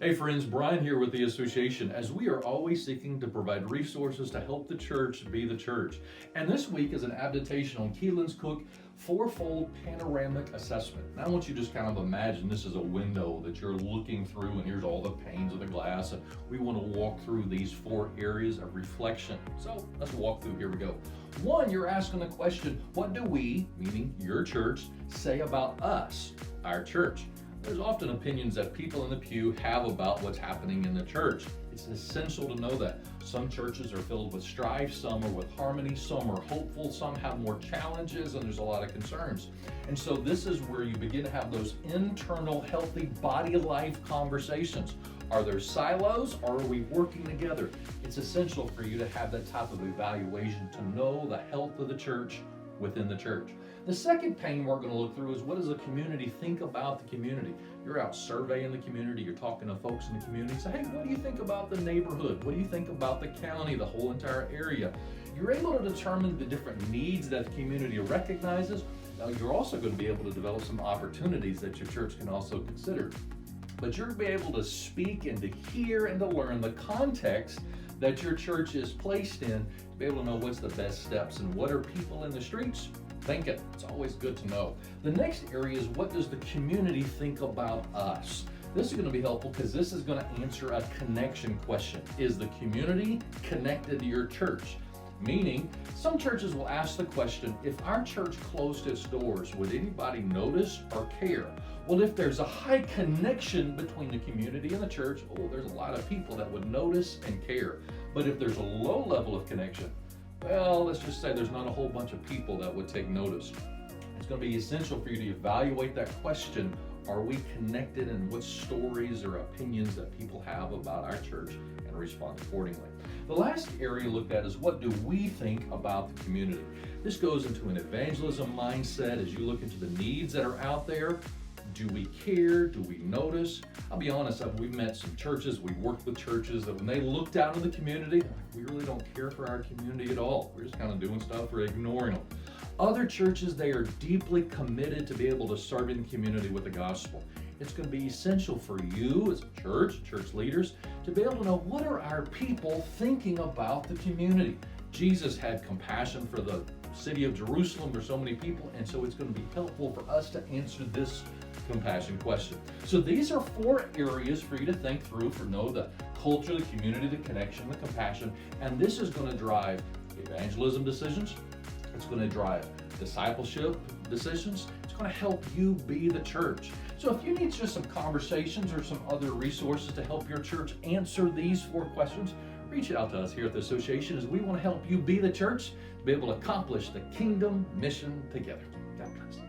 Hey friends, Brian here with the association as we are always seeking to provide resources to help the church be the church. And this week is an adaptation on Keelan's Cook fourfold panoramic assessment. Now I want you to just kind of imagine this is a window that you're looking through and here's all the panes of the glass, and we want to walk through these four areas of reflection. So let's walk through, here we go. One, you're asking the question, what do we, meaning your church, say about us, our church? There's often opinions that people in the pew have about what's happening in the church. It's essential to know that. Some churches are filled with strife, some are with harmony, some are hopeful, some have more challenges, and there's a lot of concerns. And so this is where you begin to have those internal, healthy body life conversations. Are there silos or are we working together? It's essential for you to have that type of evaluation to know the health of the church within the church. The second pane we're going to look through is, what does the community think about the community? You're out surveying the community, you're talking to folks in the community, say, hey, what do you think about the neighborhood? What do you think about the county, the whole entire area? You're able to determine the different needs that the community recognizes. Now, you're also going to be able to develop some opportunities that your church can also consider. But you're going to be able to speak and to hear and to learn the context that your church is placed in, to be able to know what's the best steps and what are people in the streets thinking. It's always good to know. The next area is, what does the community think about us? This is going to be helpful because this is going to answer a connection question. Is the community connected to your church? Meaning, some churches will ask the question, if our church closed its doors, would anybody notice or care? Well, if there's a high connection between the community and the church, there's a lot of people that would notice and care. But if there's a low level of connection, well, let's just say there's not a whole bunch of people that would take notice. It's going to be essential for you to evaluate that question. Are we connected, and what stories or opinions that people have about our church, and respond accordingly. The last area looked at is, what do we think about the community? This goes into an evangelism mindset as you look into the needs that are out there. Do we care? Do we notice? I'll be honest, we've met some churches, we've worked with churches that when they looked out in the community, we really don't care for our community at all. We're just kind of doing stuff, we're ignoring them. Other churches, they are deeply committed to be able to serve in the community with the gospel. It's going to be essential for you as a church leaders, to be able to know, what are our people thinking about the community? Jesus had compassion for the city of Jerusalem. There's so many people, and so it's going to be helpful for us to answer this compassion question. So these are four areas for you to think through, for know the culture, the community, the connection, the compassion, and this is going to drive evangelism decisions. It's going to drive discipleship decisions. It's going to help you be the church. So if you need just some conversations or some other resources to help your church answer these four questions, reach out to us here at the association, as we want to help you be the church to be able to accomplish the kingdom mission together. God bless.